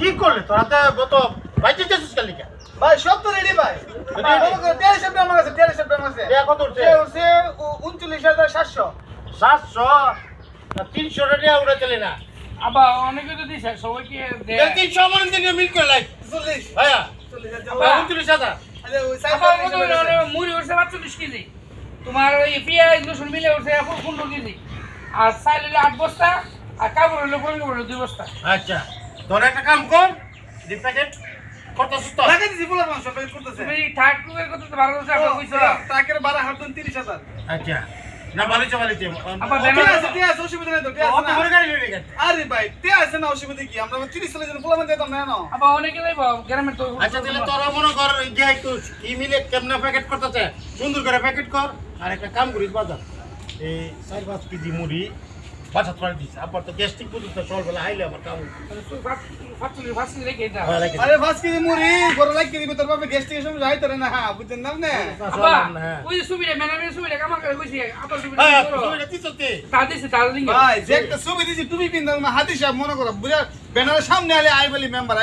কি করলে তোরা তো বাইচে যাচ্ছিস কাল লিখা ভাই সব তো রেডি ভাই তেরো সপ্তাহ আমার কাছে 13 কত উঠছে 39,700 300 টাকা উড়ে চলে না আবার অনেকে তো দিছে সবাই কি 300 মন দিন মিল করে লাই 40 ভাইয়া 40,000 আরে 39,000 মুড়ি উঠছে 45 কেজি তোমার ওই পেঁয়াজ রসুন মিলে উঠছে 15 কেজি আর চাল হলো 8 বস্তা আর কাপড় হলো 2 বস্তা আচ্ছা তোর একটা কাম কর দি প্যাকেট কত সুস্থ লাগাই দিছি বলার মাংস প্যাকেট করতেছে তুমি ঠাকুরের কত তো 12 বছর আপনি কইছো টাকের 12 হাত 30,000 আচ্ছা না বালিচে আবার তে আছে অসুবিধা নাই তো তে আছে কত বড় গাড়ি নিয়ে গেছে আরে ভাই তে আছে না অসুবিধা কি আমরা 30 চলে জন পোলামান দিতাম না না আবার অনেকে যাইব গ্রামের তো আচ্ছা তাহলে তোরা মনে কর যে একটু কি মিলে কেমনে প্যাকেট করতেছে সুন্দর করে প্যাকেট কর আর একটা কাম করিস বাজার এই 4-5 কেজি মুড়ি বাজার করে দিস আবার তো গ্যাস্ট্রিক বুঝতে সকালবেলা আইলে আমার কাম ফাঁসি রেখে দাও আরে 5 কেজি মুড়ি বড় লাগ কেজি ভিতর পাবে গ্যাস্ট্রিক সময় যাই তোরে না হ্যাঁ বুঝছেন না আপনি ওই সুবিধা মেনামে সুবিধা কাম করে কইছি আবার সুবিধা হ্যাঁ করো তুই দিছতে তাদিছে তাদিন ভাই যে একটা ছবি দিছি তুমি পিন্দার না হাতি সাহেব মনে করো বুঝা ব্যানারের সামনে আলে আইবলি মেম্বার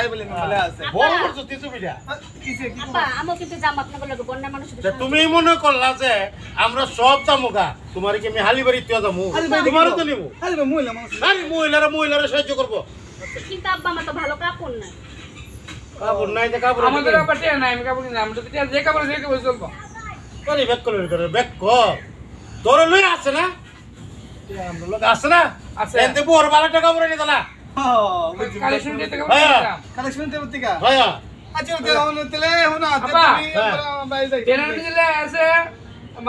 আছে বড় করছ তুই সুবিধা কিসে কি আপা আমও কিন্তু জাম আপনাকে লাগে বন্যা মানুষ তুমি মনে করলা যে আমরা সব জামুগা তোমার কি আমি হালিবাড়ি তুই যামু তোমারও তো নিমু আরে ভাই মহিলা মানুষ আরে মহিলারা সাহায্য করবো কিন্তু আব্বা আমার তো ভালো কাপড় নাই কাপড় নাই তো কাপড় আমাদের আবার টিয়া নাই আমি কাপড় নাই আমরা তো টিয়া যে কাপড় চলবো আরে ব্যাক করে ব্যাক কর তোর লই আছে না আমরা লোক আছে না আছে। এতে বড় বালা টাকা পরে নিতে না কালেকশন দিতে কাপড় ভাইয়া। দিতাম কালেকশন দেব টিকা ভাইয়া আচ্ছা তে আমাদের তেলে হনা আপা, বাইরে যাই জেনারেল দিলে আছে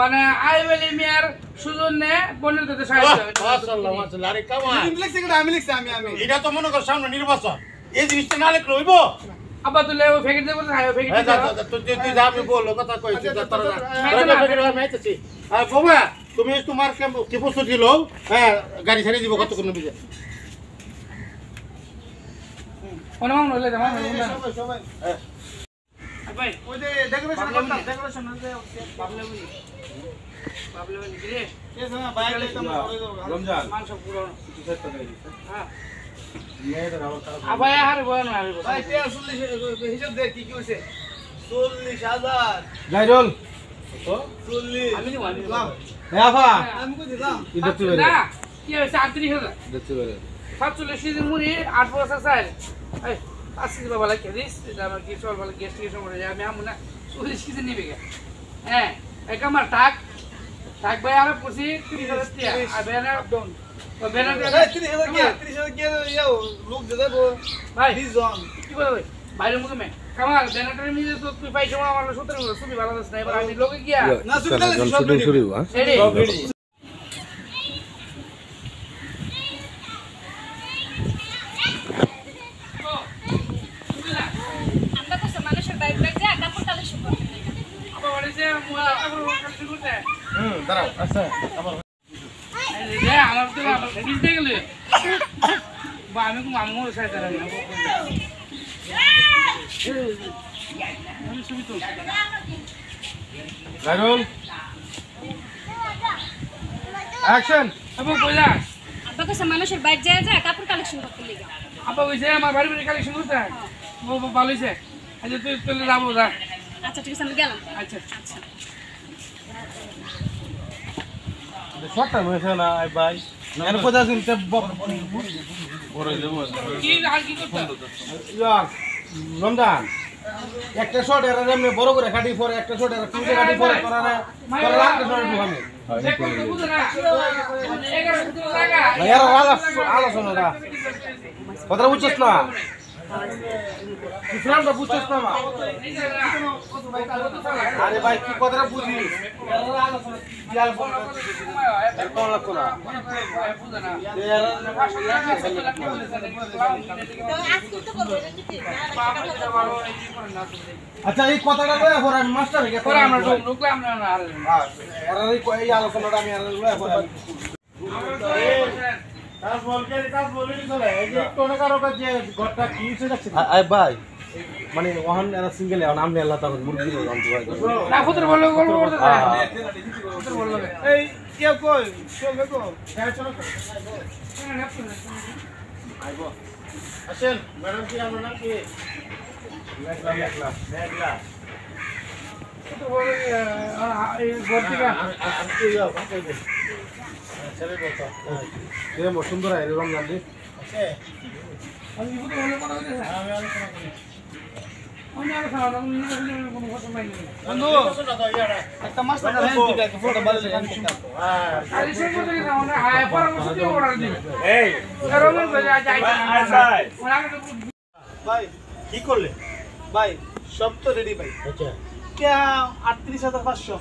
মানে আইবেলি মিয়ার সুজন নে বনের দিতে সাহায্য মাশাআল্লাহ আরে কামা তুমি লিখছে কি আমি লিখছি আমি এটা তো মনে কর সামনে নির্বাচন এই জিনিসটা না লিখলে হইব আব্বা তুলে ও ফেকে দেব না ফেকে হ্যাঁ দিতে তুই যা আমি বললো কথা কইছি তোরা মেতেছি আর বাবা তুমি তোমার কি প্রস্তুত দিলো হ্যাঁ গাড়ি ছাড়িয়ে দিব কত কোন বিজে অনুমান হইলে জামা সবাই ভাই ওই যে ডেকোরেশন করতাম ডেকোরেশন যে বাবলে বলি রে এই সময় বাইরে যাইতাম রমজান মাংস পুরো হ্যাঁ মেয়েদের অবস্থা আবার আর বয় না আমি ভাই তে 40 হিসাব দে কি কি হইছে 40,000 গাইরল তো 40 আমি দিব এ আফা আমি কই দিলাম ইদতে বেরে না কি হইছে 38,000 ইদতে বেরে 47 কেজি মুড়ি 8 বছর চাল এই 5 কেজি বাবা লাগে দিস এটা আমার কি চল বলে গ্যাস থেকে সময় যায় আমি আমু না 40 কেজি নিবে গে হ্যাঁ এক আমার টাক ভাই আর পুষি 30,000 টাকা আর ব্যানার ডাউন তো ব্যানার 30,000 কি ইয়া লোক দে দেবো ভাই 20 জন কি বলে ভাই বাইরে মুখে মে কামাল ব্যানারটার মিলে তো তুই পাইছো আমার 17 বছর তুমি ভালো আছিস না এবার আমি লোকে গিয়া না সুবিধা সব শুরু হ্যাঁ রেডি আমরা কইছে মানুষের বাইক বাইক যা কাপড় কালেকশন করতে লাগে আবার বলেছে মুলা কাপড় কালেকশন করতে দাঁড়াও আচ্ছা আমার এই যে আমার তো বুঝতে গেলে বা আমি কো মামুর সাথে রাখি আমি ছবি তো গাইরল অ্যাকশন আবার কইলা আব্বা কইছে মানুষের বাইক যা যা কাপড় কালেকশন করতে লাগে আবার কইছে আমার বাড়ি বাড়ি কালেকশন করতে ও ভালো হইছে আচ্ছা তুই চলে যাবো যা আচ্ছা ঠিক আছে আমি গেলাম আচ্ছা শর্টটা হয়েছে না ভাই এর কথা শুনতে বড় দেব কি আর কি করতে রমজান একটা শট এর এমনি বড় করে কাটি পরে একটা শট এর তিনটে কাটি পরে করা না পরে একটা শট ঢুকামে চেক করতে বুঝো না 11 ফুট লাগা ভাই এর আলোচনা না কথা বুঝছস না ইসলামটা বুঝছস না আরে ভাই কি কথাটা বুঝিস ইয়ার কোন লাগতো না আচ্ছা এই কথাটা লয়ে পরে আমি মাস্টার হয়ে পরে আমরা ঢুকলে আমরা আর এই আলোচনাটা আমি আর লয়ে পরে ভাই মানে ওহান এরা সিঙ্গেল এখন আমি আল্লাহ তখন মুরগি আনতে হয় না ফুতর বললো গল্প করতে ফুতর বললো এই কে কই চলবে কো চলো আইবো আসেন ম্যাডাম কি আপনার নাম কি মেঘলা মেঘলা মেঘলা কত বড় এই ঘর থেকে আমি কি যাও কই দে ছেলে বলতো এ মো সুন্দর আইরে রমজান দি আছে আমি কি বলতে বলে মনে হচ্ছে আমি আলোচনা করি আমি আর খাওয়া না আমি কোনো কথা নাই বন্ধু পছন্দ তো ইয়ারা একটা মাস্টার হ্যান্ড দিবে ফটো বাজে হ্যান্ড দিবে আর এসে মধ্যে না মানে আয় পরামর্শ দিয়ে অর্ডার দিবে এই রঙের করে যাই ওরা তো ভাই কি করলে ভাই সব তো রেডি ভাই আচ্ছা কে 38500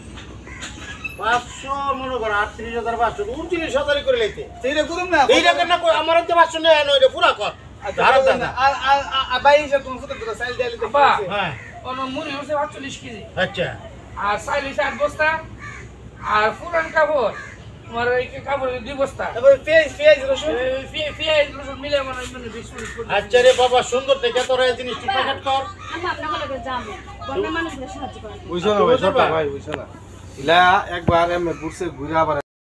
500 মনে করো 38,500 29,000 করে লইতে সেইটা করুম না এইটা কেন আমার তো 500 নেই নইলে পুরা কর ধার দাদা আর ভাই হিসাব তুমি ফটো দিতে সাইল দিলে তো বাবা। হ্যাঁ অন্য মুড়ি হচ্ছে 48 কেজি আচ্ছা আর চাইলে 8 বস্তা আর পুরান কাপড় তোমার এই কাপড় 2 বস্তা তারপরে পেঁয়াজ রসুন পেঁয়াজ রসুন মিলে মানে 20 আচ্ছা রে বাবা সুন্দর থেকে তোরা এই জিনিসটা প্যাকেট কর আমি আপনার লগে যাবো বন্যা মানুষগুলো সাহায্য করেন বুঝছো না ভাই সরটা ভাই বুঝছো না ইলা একবার এমনি ঘুরছে ঘুরে আবার